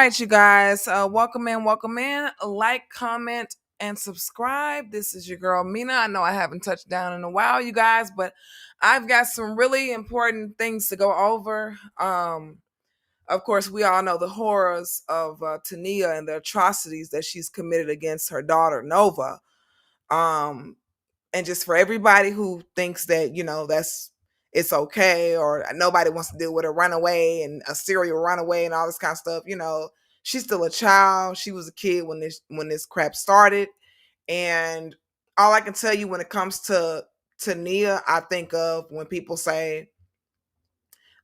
right, you guys. Welcome in, welcome in. Like, comment, and subscribe. This is your girl Mina. I know I haven't touched down in a while, you guys, but I've got some really important things to go over. Of course, we all know the horrors of Tanea and the atrocities that she's committed against her daughter Nova. And just for everybody who thinks that it's okay, or nobody wants to deal with a runaway and a serial runaway and all this kind of stuff, she's still a child. She was a kid when this crap started. And all I can tell you when it comes to Nia, I think of when people say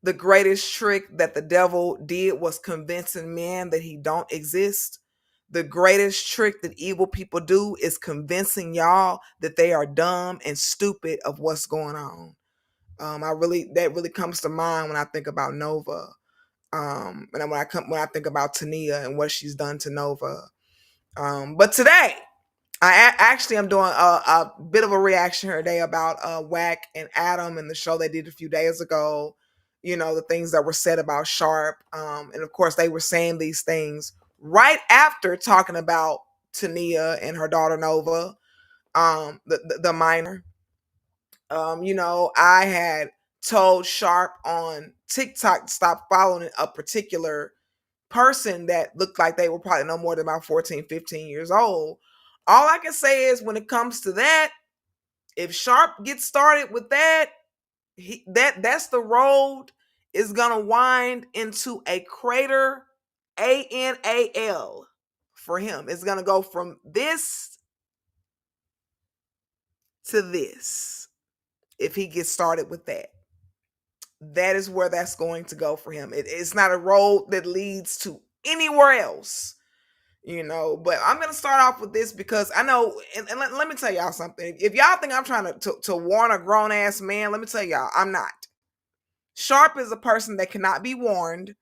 the greatest trick that the devil did was convincing men that he don't exist. The greatest trick that evil people do is convincing y'all that they are dumb and stupid of what's going on. That really comes to mind when I think about Nova. And when I think about Tanea and what she's done to Nova. But today, I'm doing a bit of a reaction here today about Wack and Adam and the show they did a few days ago. The things that were said about Sharp. And of course, they were saying these things right after talking about Tanea and her daughter Nova, the minor. I had told Sharp on TikTok to stop following a particular person that looked like they were probably no more than about 14, 15 years old. All I can say is when it comes to that, if Sharp gets started with that, that's the road is gonna wind into a crater, ANAL, for him. It's gonna go from this to this. If he gets started with that, that is where that's going to go for him. It's not a road that leads to anywhere else, but I'm going to start off with this because I know, and let me tell y'all something. If y'all think I'm trying to warn a grown ass man, let me tell y'all, I'm not. Sharp is a person that cannot be warned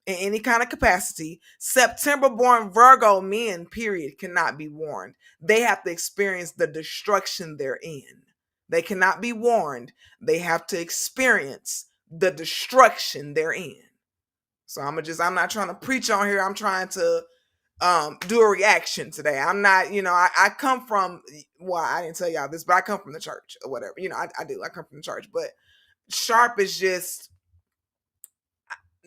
in any kind of capacity. September born Virgo men, period, cannot be warned. They have to experience the destruction they're in. They cannot be warned. They have to experience the destruction they're in. So I'm not trying to preach on here. I'm trying to do a reaction today. I'm not, I come from, well, I didn't tell y'all this, but I come from the church or whatever. I do. I come from the church. But Sharp is just,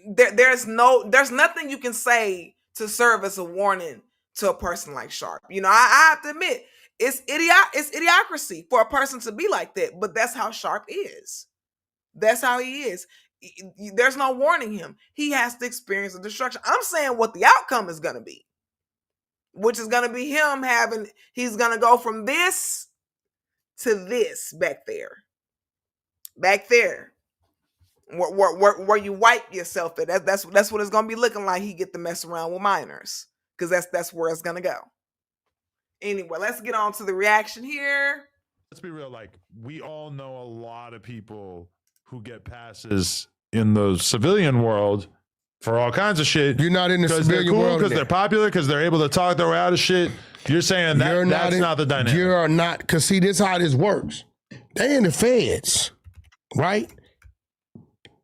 there's nothing you can say to serve as a warning to a person like Sharp. I have to admit, it's idiocracy for a person to be like that, but that's how Sharp is. That's how he is. There's no warning him. He has to experience the destruction. I'm saying what the outcome is going to be, which is going to be him he's going to go from this to this back there. Back there. Where you wipe yourself at. That's what it's going to be looking like. He get to mess around with minors, because that's where it's going to go. Anyway, let's get on to the reaction here. Let's be real. Like, we all know a lot of people who get passes in the civilian world for all kinds of shit. You're not in the civilian world. Because they're popular, because they're able to talk their way out of shit. You're saying that's not the dynamic. You're not, because see, this is how this works. They in the feds, right?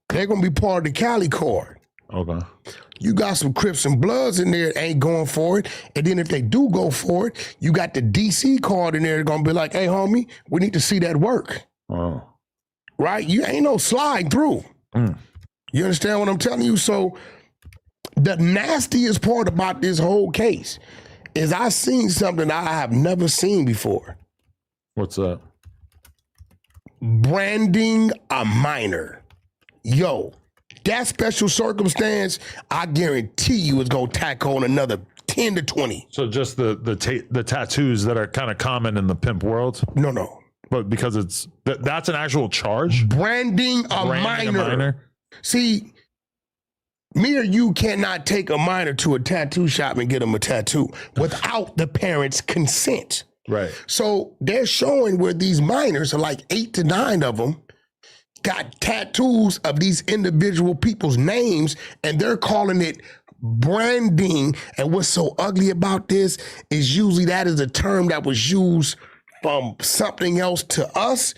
They're going to be part of the Cali Court. Okay. You got some Crips and Bloods in there that ain't going for it. And then if they do go for it, you got the DC card in there that's going to be like, hey, homie, we need to see that work. Oh. Right? You ain't no slide through. You understand what I'm telling you? So the nastiest part about this whole case is I seen something I have never seen before. What's that? Branding a minor. Yo, that special circumstance, I guarantee you is going to tack on another 10 to 20. So just the tattoos that are kind of common in the pimp world? No. But because that's an actual charge? Branding a minor. See, me or you cannot take a minor to a tattoo shop and get them a tattoo without the parents' consent. Right. So they're showing where these minors, are like 8 to 9 of them, got tattoos of these individual people's names, and they're calling it branding. And what's so ugly about this is usually that is a term that was used from something else to us.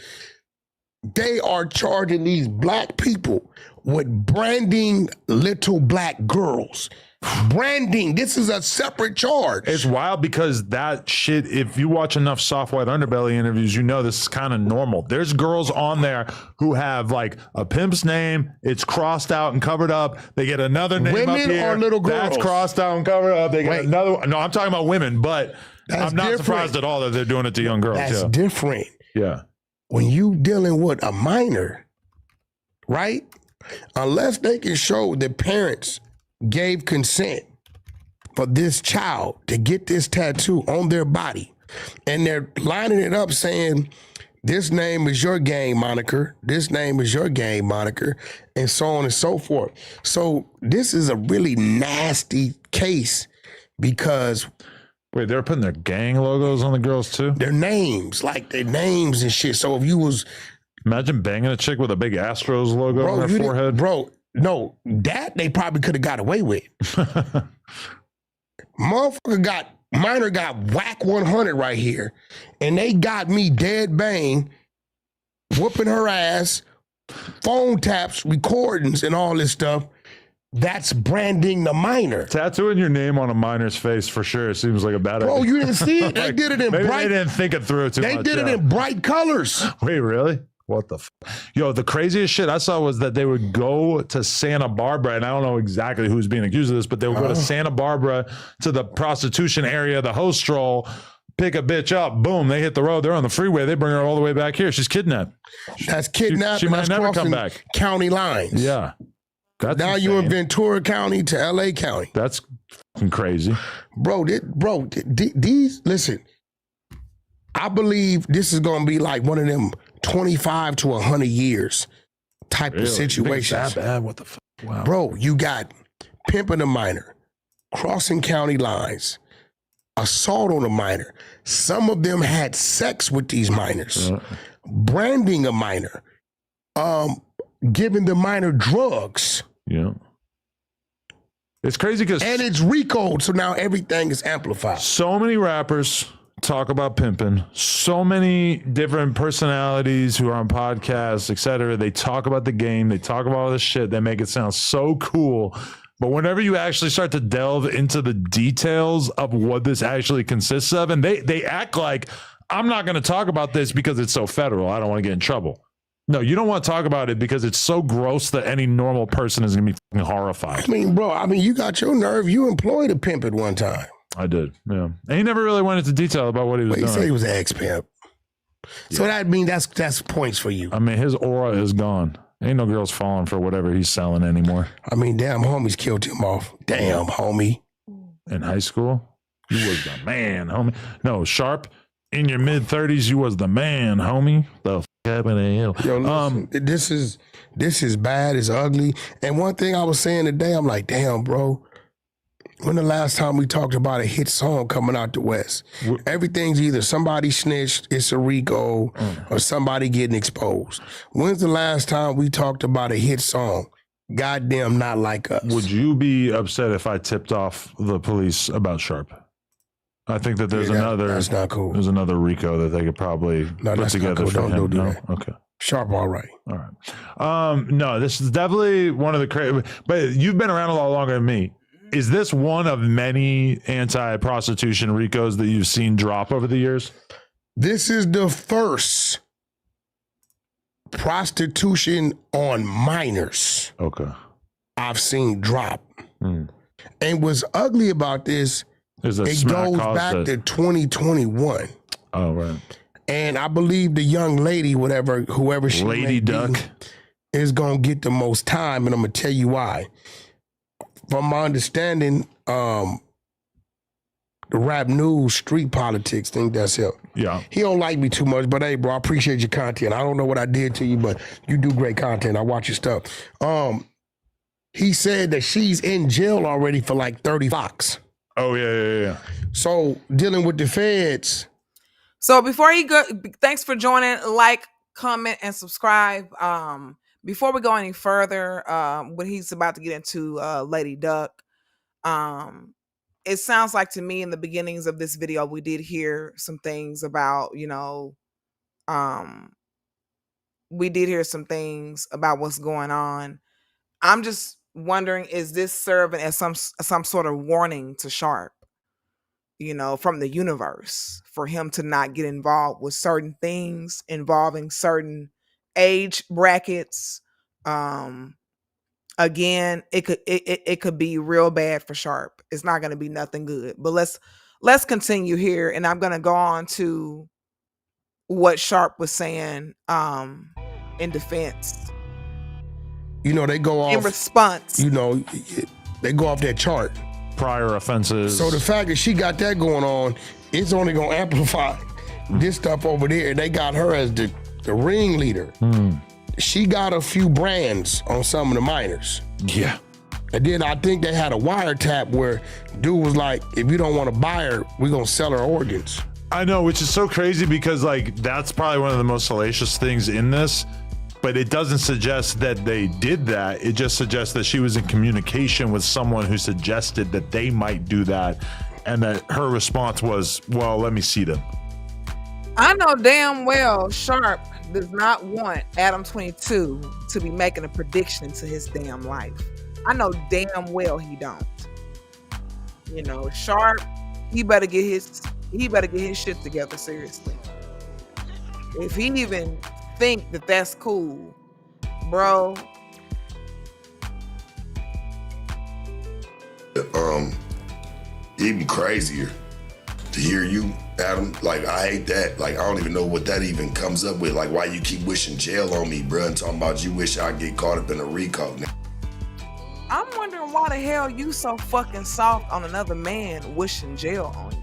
They are charging these black people with branding little black girls. Branding, this is a separate charge. It's wild because that shit, if you watch enough Soft White Underbelly interviews, you know this is kind of normal. There's girls on there who have like a pimp's name, it's crossed out and covered up. They get another name Women up here. or little girls? That's crossed out and covered up. They get another. No, I'm talking about women, but I'm not surprised at all that they're doing it to young girls. That's different. Yeah. When you dealing with a minor, right? Unless they can show the parents gave consent for this child to get this tattoo on their body, and they're lining it up saying, this name is your gang moniker, this name is your gang moniker, and so on and so forth. So this is a really nasty case because... Wait, they're putting their gang logos on the girls too? Their names, like their names and shit. So if you was... Imagine banging a chick with a big Astros logo on their forehead. Bro, no, that they probably could have got away with. Minor got Wack 100 right here, and they got me dead bang, whooping her ass, phone taps, recordings, and all this stuff. That's branding the minor. Tattooing your name on a minor's face for sure seems like a bad idea. Bro, you didn't see it? They did it in maybe bright... They didn't think it through too much. They did it in bright colors. Wait, really? What the Yo, the craziest shit I saw was that they would go to Santa Barbara, and I don't know exactly who's being accused of this, but they would go to Santa Barbara to the prostitution area, the host stroll, pick a bitch up, boom, they hit the road, they're on the freeway, they bring her all the way back here. She's kidnapped. That's kidnapped. She might never come back. County lines. Yeah. That's now insane. you're in Ventura County to LA County. That's fucking crazy. These, listen, I believe this is going to be like one of them 25 to 100 years type of situations. That bad? What the fuck? Wow. Bro, you got pimping a minor, crossing county lines, assault on a minor. Some of them had sex with these minors, branding a minor, giving the minor drugs. Yeah. It's crazy because... And it's RICO, so now everything is amplified. So many rappers talk about pimping. So many different personalities who are on podcasts, etc. They talk about the game. They talk about all this shit. They make it sound so cool. But whenever you actually start to delve into the details of what this actually consists of, and they act like, I'm not going to talk about this because it's so federal. I don't want to get in trouble. No, you don't want to talk about it because it's so gross that any normal person is going to be fucking horrified. I mean, bro, you got your nerve. You employed a pimp at one time. I did, yeah. And he never really went into detail about what he was doing. He said he was an ex-pimp. So that means that's points for you. I mean, his aura is gone. Ain't no girls falling for whatever he's selling anymore. I mean, damn, homies killed him off. Damn, homie. In high school, you was the man, homie. No, Sharp, in your mid-30s, you was the man, homie. The happened to him. Yo, listen, this is bad, it's ugly. And one thing I was saying today, I'm like, damn, bro, when the last time we talked about a hit song coming out the West? Everything's either somebody snitched, it's a RICO, or somebody getting exposed. When's the last time we talked about a hit song? Goddamn, not like us. Would you be upset if I tipped off the police about Sharp? I think that there's that's not cool. There's another RICO that they could probably put together cool. for him. Don't do No? that. Okay. Sharp, all right. All right. No, this is definitely one of the crazy, but you've been around a lot longer than me. Is this one of many anti-prostitution RICOs that you've seen drop over the years? This is the first prostitution on minors. Okay. I've seen drop. And what's ugly about this, it goes back to 2021. Oh, right. And I believe the young lady, whoever she Lady Duck, is going to get the most time, and I'm going to tell you why. From my understanding, the rap news, street politics, think that's him. Yeah. He don't like me too much, but hey, bro, I appreciate your content. I don't know what I did to you, but you do great content. I watch your stuff. He said that she's in jail already for like 30 bucks. Oh, yeah. So dealing with the feds. So before you go, thanks for joining. Like, comment, and subscribe. Before we go any further, what he's about to get into, Lady Duck, it sounds like to me in the beginnings of this video, we did hear some things about, we did hear some things about what's going on. I'm just wondering, is this serving as some sort of warning to Sharp, from the universe, for him to not get involved with certain things involving certain age brackets? Again, it could be real bad for Sharp. It's not going to be nothing good. But let's continue here, and I'm going to go on to what Sharp was saying in defense, They go off in response. They go off that chart. Prior offenses. So the fact that she got that going on, it's only gonna amplify this stuff over there. They got her as the ringleader. She got a few brands on some of the minors. Yeah. And then I think they had a wiretap where dude was like, if you don't want to buy her, we're gonna sell her organs. I know, which is so crazy because that's probably one of the most salacious things in this, but it doesn't suggest that they did that. It just suggests that she was in communication with someone who suggested that they might do that, and that her response was, well, let me see them. I know damn well Sharp does not want Adam 22 to be making a prediction to his damn life. I know damn well he don't. Sharp, he better get his shit together, seriously. If he even think that that's cool, bro. Even crazier to hear you, Adam. Like, I hate that. Like, I don't even know what that even comes up with. Like, why you keep wishing jail on me, bro, and talking about you wish I get caught up in a RICO. I'm wondering why the hell you so fucking soft on another man wishing jail on you.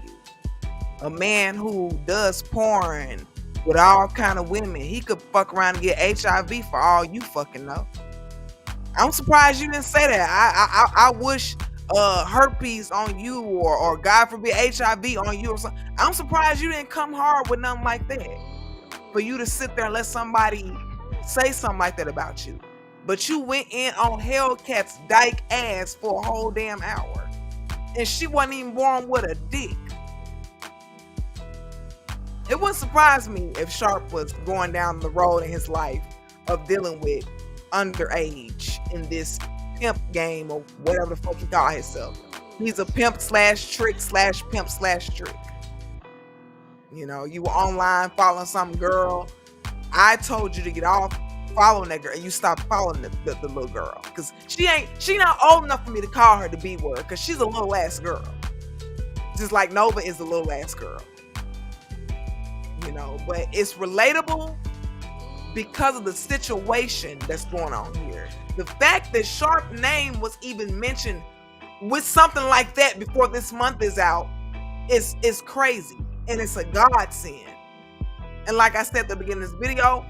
A man who does porn with all kind of women. He could fuck around and get HIV for all you fucking know. I'm surprised you didn't say that. I wish herpes on you or God forbid HIV on you or something. I'm surprised you didn't come hard with nothing like that. For you to sit there and let somebody say something like that about you. But you went in on Hellcat's dyke ass for a whole damn hour. And she wasn't even born with a dick. It wouldn't surprise me if Sharp was going down the road in his life of dealing with underage in this pimp game or whatever the fuck he call himself. He's a pimp /trick/pimp/trick. You were online following some girl. I told you to get off following that girl and you stopped following the little girl. Cause she not old enough for me to call her the B word, cause she's a little ass girl. Just like Nova is a little ass girl. But it's relatable because of the situation that's going on here. The fact that Sharp name was even mentioned with something like that before this month is out is crazy. And it's a godsend. And like I said at the beginning of this video,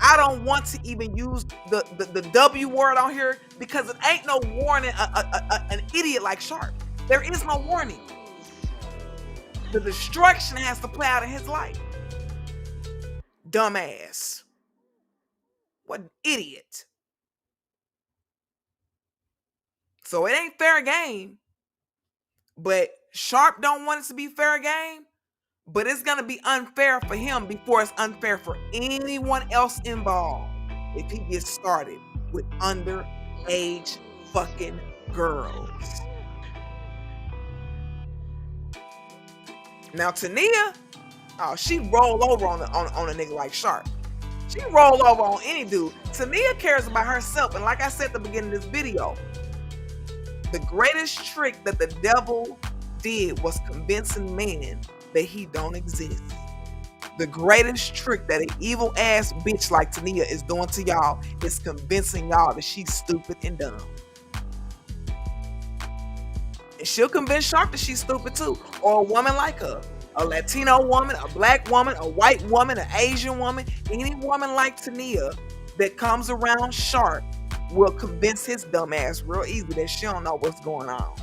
I don't want to even use the W word on here because it ain't no warning an idiot like Sharp. There is no warning. The destruction has to play out in his life. Dumbass. What an idiot. So it ain't fair game. But Sharp don't want it to be fair game. But it's going to be unfair for him before it's unfair for anyone else involved if he gets started with underage fucking girls. Now Tanea, she roll over on a nigga like Sharp. She roll over on any dude. Tanea cares about herself, and like I said at the beginning of this video, the greatest trick that the devil did was convincing men that he don't exist. The greatest trick that an evil ass bitch like Tanea is doing to y'all is convincing y'all that she's stupid and dumb. And she'll convince Sharp that she's stupid too, or a woman like her. A Latino woman, a black woman, a white woman, an Asian woman, any woman like Tanea that comes around Sharp will convince his dumb ass real easy that she don't know what's going on.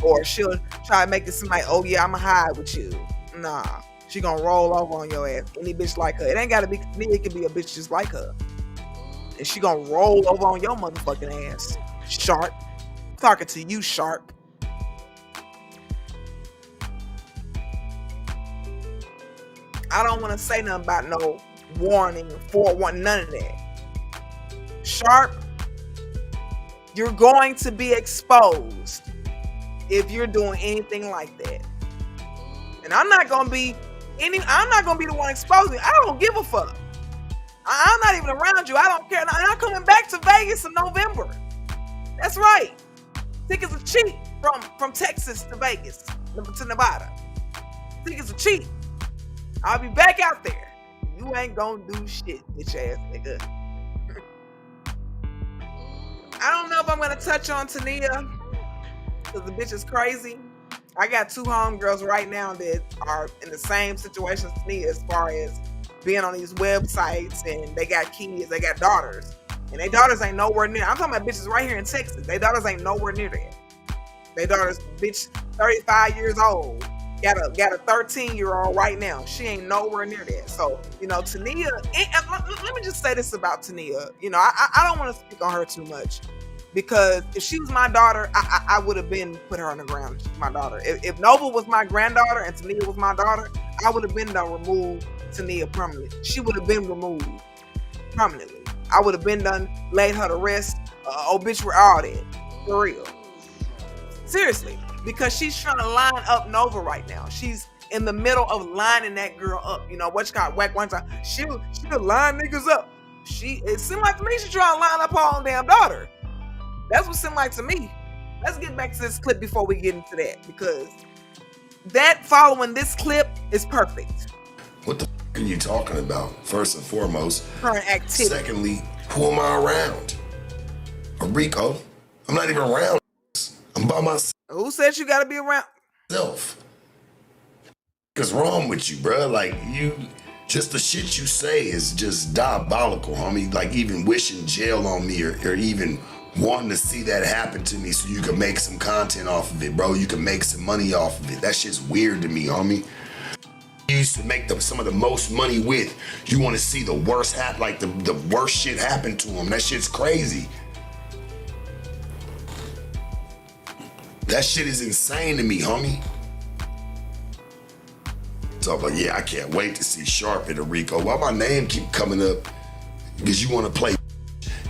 Or she'll try to make it seem like, oh yeah, I'ma hide with you. Nah, she gonna roll over on your ass. Any bitch like her. It ain't gotta be Tanea, it can be a bitch just like her. And she gonna roll over on your motherfucking ass. Sharp. Talking to you, Sharp. I don't want to say nothing about no warning, forewarning, none of that. Sharp, You're going to be exposed if you're doing anything like that. And I'm not gonna be the one exposing. I don't give a fuck. I'm not even around you. I don't care. I'm not coming back to Vegas in November. That's right. Tickets are cheap from Texas to Vegas to Nevada. Tickets are cheap. I'll be back out there. You ain't gonna do shit, bitch ass nigga. I don't know if I'm gonna touch on Tanea because the bitch is crazy. I got 2 homegirls right now that are in the same situation as Tanea as far as being on these websites, and they got kids, they got daughters, and their daughters ain't nowhere near. I'm talking about bitches right here in Texas. Their daughters ain't nowhere near that. Their daughter's bitch 35 years old. Got a 13-year-old right now. She ain't nowhere near that. So, Tanea, let me just say this about Tanea. I don't want to speak on her too much, because if she was my daughter, I would have been put her on the ground. She's my daughter. If Nova was my granddaughter and Tanea was my daughter, I would have been done removed Tanea permanently. She would have been removed permanently. I would have been done, laid her to rest, obituary, all that. For real. Seriously. Because she's trying to line up Nova right now. She's in the middle of lining that girl up. What she got Wack one time. She'll line niggas up. It seemed like to me she's trying to line up her own damn daughter. That's what it seemed like to me. Let's get back to this clip before we get into that, because that following this clip is perfect. What the f*** are you talking about? First and foremost. Current activity. Secondly, who am I around? A RICO. I'm not even around. I'm by myself. Who said you gotta be around? What's wrong with you, bro? Like, just the shit you say is just diabolical, homie. Like, even wishing jail on me or even wanting to see that happen to me so you can make some content off of it, bro. You can make some money off of it. That shit's weird to me, homie. You used to make some of the most money with. You want to see the worst the worst shit happen to them. That shit's crazy. That shit is insane to me, homie. So I'm like, yeah, I can't wait to see Sharp at a RICO. Why my name keep coming up? Because you want to play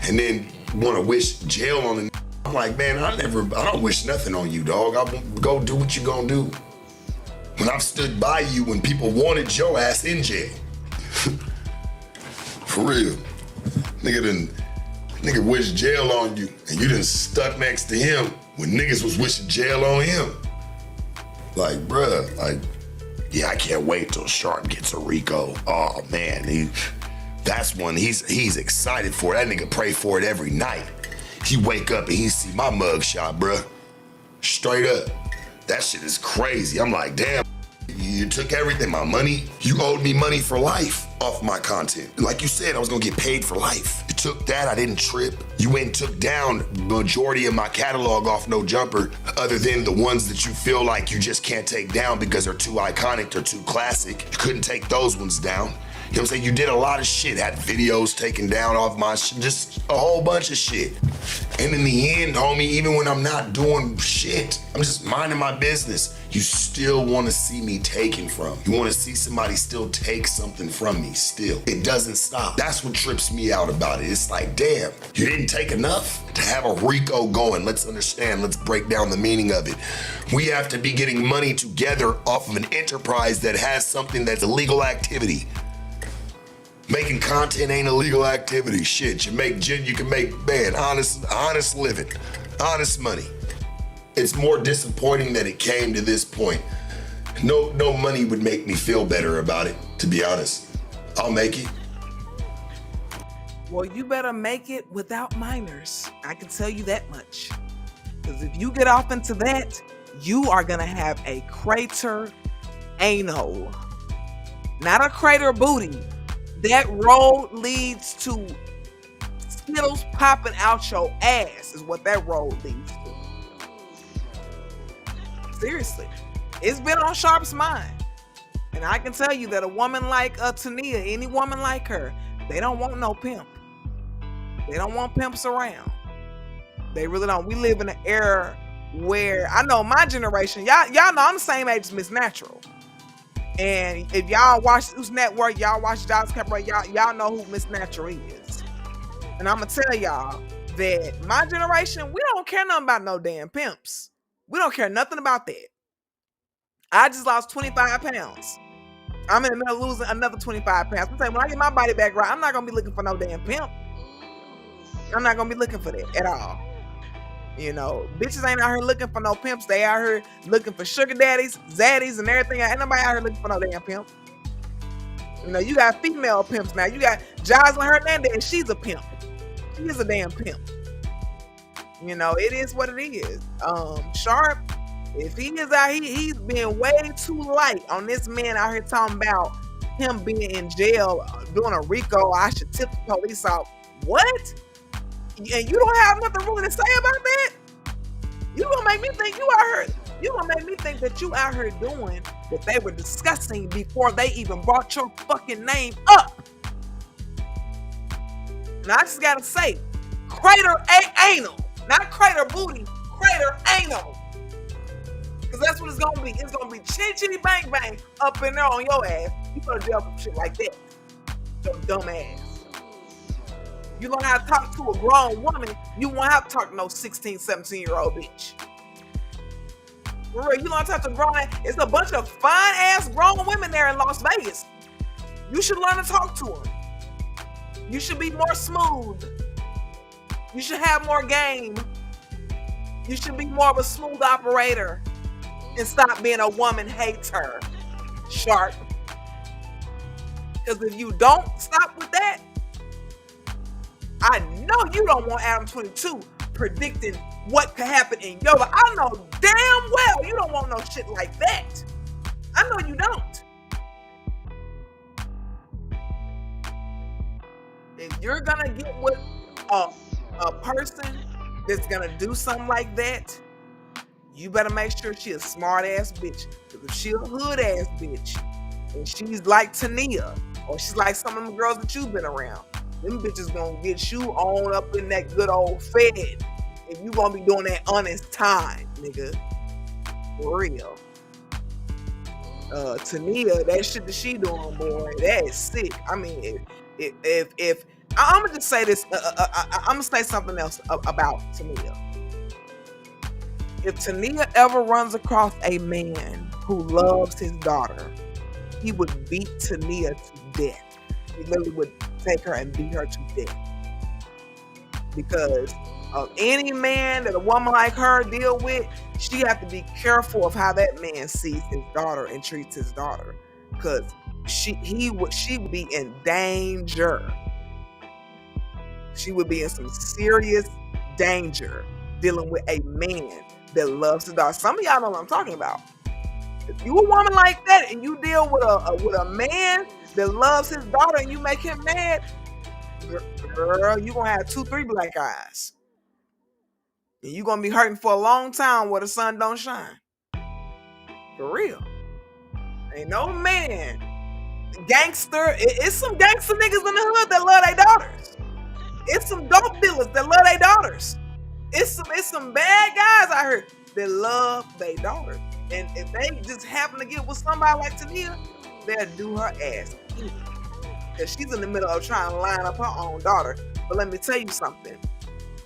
and then want to wish jail on the. I'm like, man, I don't wish nothing on you, dog. I go do what you gonna do. When I've stood by you when people wanted your ass in jail. For real. Nigga wished jail on you and you done stuck next to him when niggas was wishing jail on him. Like, bruh, yeah, I can't wait till Sharp gets a RICO. Oh man, that's one he's excited for. That nigga pray for it every night. He wake up and he see my mugshot, bruh. Straight up. That shit is crazy. I'm like, damn, you took everything, my money. You owed me money for life off my content. Like you said, I was gonna get paid for life. You took that, I didn't trip. You went and took down majority of my catalog off nojumper, other than the ones that you feel like you just can't take down because they're too iconic, they're too classic. You couldn't take those ones down. You know what I'm saying? You did a lot of shit, had videos taken down off my shit, just a whole bunch of shit. And in the end, homie, even when I'm not doing shit, I'm just minding my business, you still want to see me taken from. You want to see somebody still take something from me still. It doesn't stop. That's what trips me out about it. It's like, damn, you didn't take enough to have a RICO going. Let's understand, let's break down the meaning of it. We have to be getting money together off of an enterprise that has something that's a legal activity. Making content ain't a legal activity. Shit, you can make, man, honest living, honest money. It's more disappointing that it came to this point. No money would make me feel better about it, to be honest. I'll make it. Well, you better make it without minors. I can tell you that much. Because if you get off into that, you are gonna have a crater anal. Not a crater booty. That road leads to Skittles popping out your ass is what that road leads to. Seriously. It's been on Sharp's mind. And I can tell you that a woman like Tanea, any woman like her, they don't want no pimp. They don't want pimps around. They really don't. We live in an era where, I know my generation, y'all know I'm the same age as Miss Natural. And if y'all watch Zeus Network, y'all watch Jobs Cabaret, y'all know who Miss Natural is. And I'm gonna tell y'all, that my generation, we don't care nothing about no damn pimps. We don't care nothing about that. I just lost 25 pounds. I'm in the middle of losing another 25 pounds. I'm saying when I get my body back right, I'm not gonna be looking for no damn pimp. I'm not gonna be looking for that at all. You know, bitches ain't out here looking for no pimps. They out here looking for sugar daddies, zaddies, and everything. Ain't nobody out here looking for no damn pimp. You know, you got female pimps now. You got Jocelyn Hernandez. She's a pimp. She is a damn pimp. You know, it is what it is. Sharp, if he is out, he's being way too light on this man out here talking about him being in jail, doing a RICO. I should tip the police off. What? And you don't have nothing really to say about that? You gonna make me think you out here. You gonna make me think that you out here doing what they were discussing before they even brought your fucking name up. Now I just gotta say, crater anal, not crater booty, crater anal. Cause that's what it's gonna be. It's gonna be chitty bang bang up in there on your ass. You go to jail for shit like that. Your dumb ass. You gonna have to talk to a grown woman. You won't have to talk to no 16, 17-year-old bitch. For real, you gonna talk to a grown ass. It's a bunch of fine ass grown women there in Las Vegas. You should learn to talk to them. You should be more smooth. You should have more game. You should be more of a smooth operator and stop being a woman hater. Sharp. Because if you don't stop with that, I know you don't want Adam 22 predicting what could happen in your life. I know damn well you don't want no shit like that. I know you don't. If you're gonna get with a person that's gonna do something like that, you better make sure she a smart ass bitch. Because if she a hood ass bitch and she's like Tanea, or she's like some of them girls that you've been around, them bitches gonna get you on up in that good old fed if you gonna be doing that honest time, nigga. For real. Tanea, that shit that she doing, boy, that is sick. I mean, if I'm gonna just say this, I'm gonna say something else about Tanea. If Tanea ever runs across a man who loves his daughter, he would beat Tanea to death. He literally would take her and beat her to death. Because of any man that a woman like her deal with, she have to be careful of how that man sees his daughter and treats his daughter. Because she would be in danger. She would be in some serious danger dealing with a man that loves his daughter. Some of y'all know what I'm talking about. If you a woman like that and you deal with a man that loves his daughter and you make him mad, girl, you gonna have 2-3 black eyes. And you gonna be hurting for a long time where the sun don't shine. For real. Ain't no man. Gangster. It's some gangster niggas in the hood that love their daughters. It's some dope dealers that love their daughters. It's some bad guys out here that love their daughters. And if they just happen to get with somebody like Tanea, they'll do her ass in. Because she's in the middle of trying to line up her own daughter. But let me tell you something.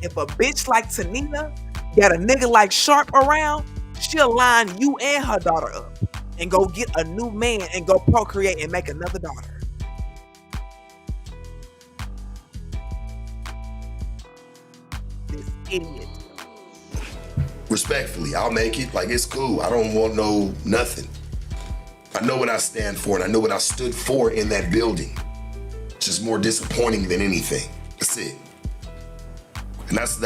If a bitch like Tanea got a nigga like Sharp around, she'll line you and her daughter up and go get a new man and go procreate and make another daughter. This idiot. Respectfully, I'll make it. Like, it's cool. I don't want no nothing. I know what I stand for and I know what I stood for in that building. It's just more disappointing than anything. That's it. And that's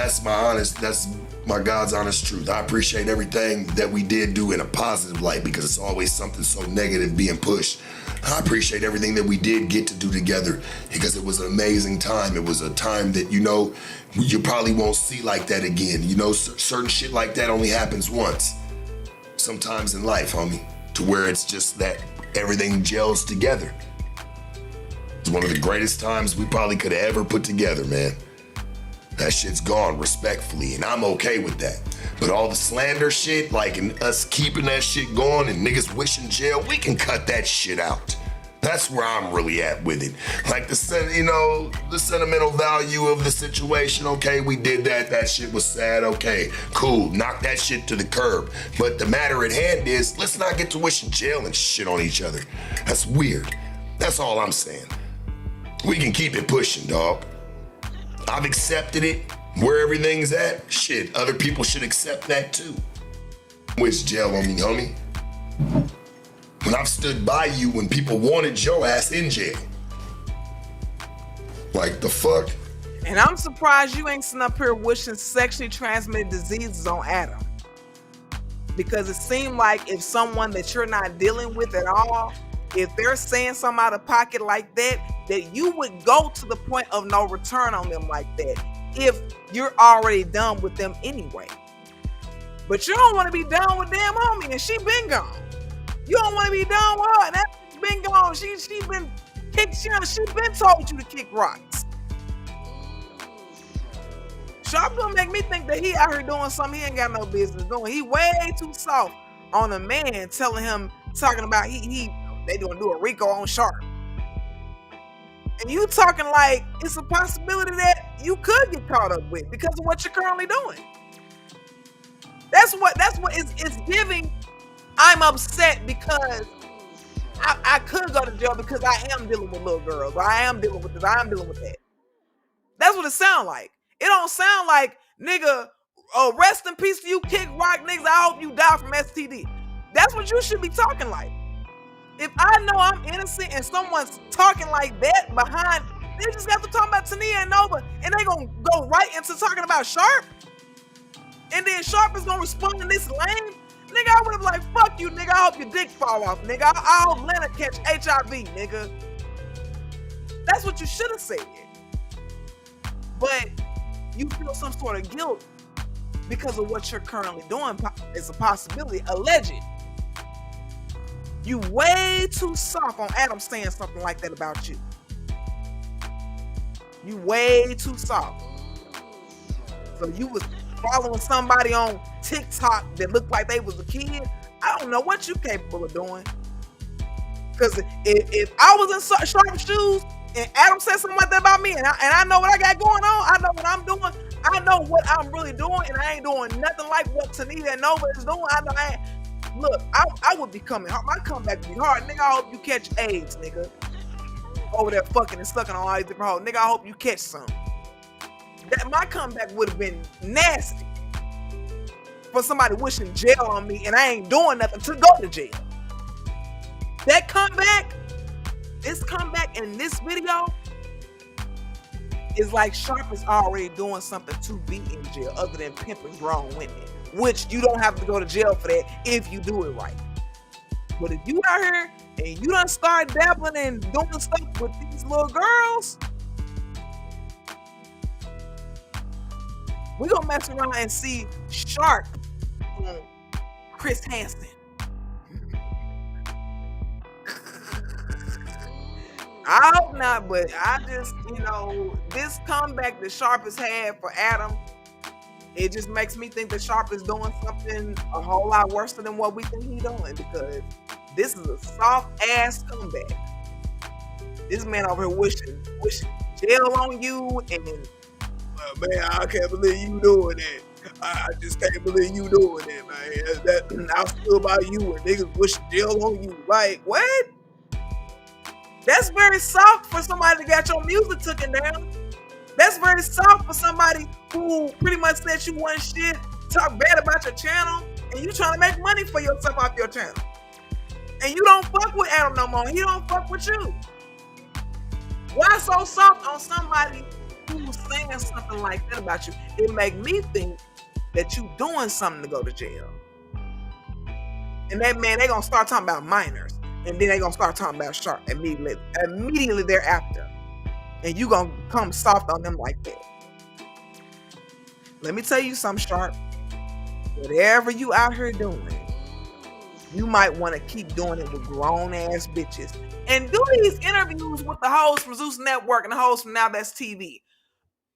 my God's honest truth. I appreciate everything that we did do in a positive light because it's always something so negative being pushed. I appreciate everything that we did get to do together because it was an amazing time. It was a time that, you probably won't see like that again. Certain shit like that only happens once. Sometimes in life, homie, to where it's just that everything gels together. It's one of the greatest times we probably could have ever put together, man. That shit's gone, respectfully, and I'm okay with that. But all the slander shit, like, and us keeping that shit going and niggas wishing jail, we can cut that shit out. That's where I'm really at with it. Like the sentimental value of the situation. Okay, we did that. That shit was sad. Okay, cool. Knock that shit to the curb. But the matter at hand is, let's not get to wishing jail and shit on each other. That's weird. That's all I'm saying. We can keep it pushing, dog. I've accepted it. Where everything's at, shit, other people should accept that too. Wish jail on me, homie. When I've stood by you when people wanted your ass in jail. Like the fuck? And I'm surprised you ain't sitting up here wishing sexually transmitted diseases on Adam. Because it seemed like if someone that you're not dealing with at all, if they're saying something out of pocket like that you would go to the point of no return on them like that if you're already done with them anyway. But you don't want to be done with damn homie, and she been gone. You don't want to be done with her. That's been gone. She been kicked. She been told you to kick rocks. Sharp gonna make me think that he out here doing something he ain't got no business doing. He way too soft on a man talking about they gonna do a RICO on Sharp. And you talking like it's a possibility that you could get caught up with because of what you're currently doing. That's what it's giving. I'm upset because I could go to jail because I am dealing with little girls. Or I am dealing with this. I am dealing with that. That's what it sounds like. It don't sound like, nigga, rest in peace to you, kick rock niggas. I hope you die from STD. That's what you should be talking like. If I know I'm innocent and someone's talking like that behind, they just got to talk about Tanea and Nova, and they gonna go right into talking about Sharp, and then Sharp is gonna respond in this lane. Nigga, I would have like, fuck you, nigga. I hope your dick fall off, nigga. I hope Leonard catch HIV, nigga. That's what you should have said. But you feel some sort of guilt because of what you're currently doing. It's a possibility, alleged. You way too soft on Adam saying something like that about you. You way too soft. So you was following somebody on TikTok that looked like they was a kid. I don't know what you capable of doing. Because if I was in Sharp shoes and Adam said something like that about me, and I know what I got going on, I know what I'm doing, I know what I'm really doing, and I ain't doing nothing like what Tanea and Nova is doing. I know look, I would be coming hard. My comeback would be hard. Nigga, I hope you catch AIDS, nigga. Over there fucking and sucking on all these different hoes. Nigga, I hope you catch some. My comeback would have been nasty. For somebody wishing jail on me and I ain't doing nothing to go to jail. That comeback, this comeback in this video is like Sharp is already doing something to be in jail other than pimping grown women. Which you don't have to go to jail for that if you do it right. But if you out here and you done start dabbling and doing stuff with these little girls, we gonna mess around and see Sharp on Chris Hansen. I hope not, but I just, this comeback that Sharp has had for Adam, it just makes me think that Sharp is doing something a whole lot worse than what we think he's doing, because this is a soft ass comeback. This man over here wishing jail on you, and man, I can't believe you doing that. I just can't believe you doing that, man. I feel about you and niggas wishing jail on you. Like, what? That's very soft for somebody that got your music taken down. That's very soft for somebody who pretty much said you want shit, talk bad about your channel, and you trying to make money for yourself off your channel. And you don't fuck with Adam no more. He don't fuck with you. Why so soft on somebody who's saying something like that about you? It make me think that you doing something to go to jail. And that man, they gonna start talking about minors. And then they gonna start talking about Sharp immediately thereafter. And you gonna come soft on them like that. Let me tell you something, Sharp. Whatever you out here doing, you might want to keep doing it with grown ass bitches. And do these interviews with the hosts from Zeus Network and the hosts from Now That's TV.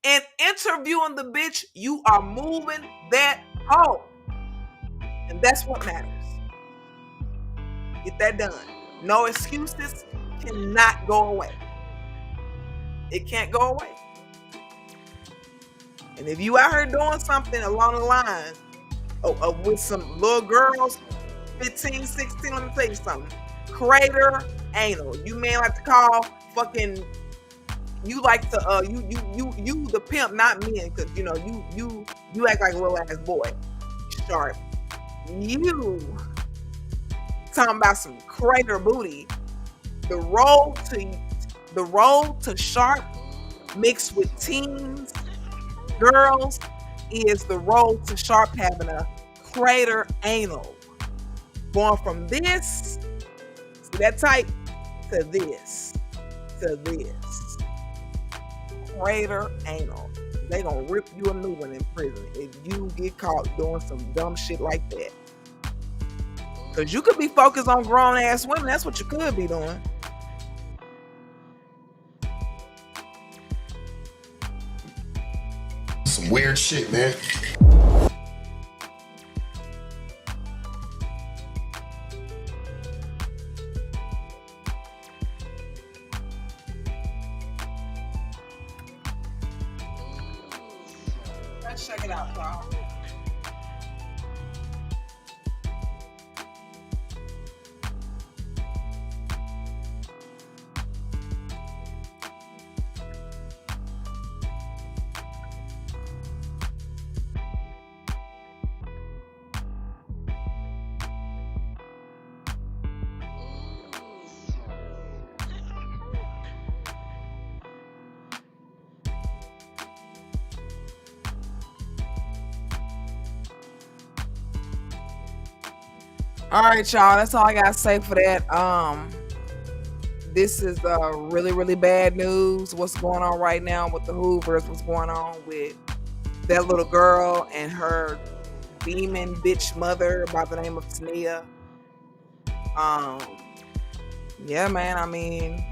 And interviewing the bitch, you are moving that hoe. And that's what matters. Get that done. No excuses. cannot go away. It can't go away. And if you out here doing something along the lines of with some little girls, 15, 16, let me tell you something. Crater anal. You men like to call fucking, you like to you the pimp, not men, because you know you act like a little ass boy. Sharp. You talking about some crater booty. The road to sharp mixed with teens, girls, is the road to sharp having a crater anal. Going from this, see that type, to this, to this. Crater anal. They gonna rip you a new one in prison if you get caught doing some dumb shit like that. Cause you could be focused on grown ass women. That's what you could be doing. Some weird shit, man. Let's check it out, y'all. All right, y'all. That's all I gotta say for that. This is really, really bad news. What's going on right now with the Hoovers? What's going on with that little girl and her demon bitch mother by the name of Tanea? Yeah, man. I mean,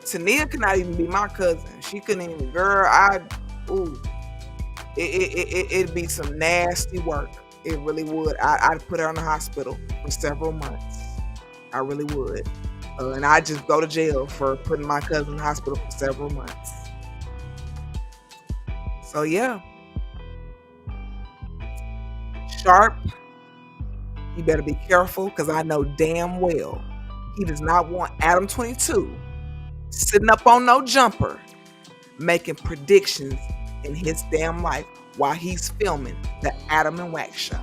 Tanea could not even be my cousin. She couldn't even. Girl, it'd be some nasty work. It really would. I'd put her in the hospital for several months. I really would. And I'd just go to jail for putting my cousin in the hospital for several months. So, yeah. Sharp, you better be careful, because I know damn well he does not want Adam 22 sitting up on no jumper making predictions in his damn life while he's filming the Adam and Wack show.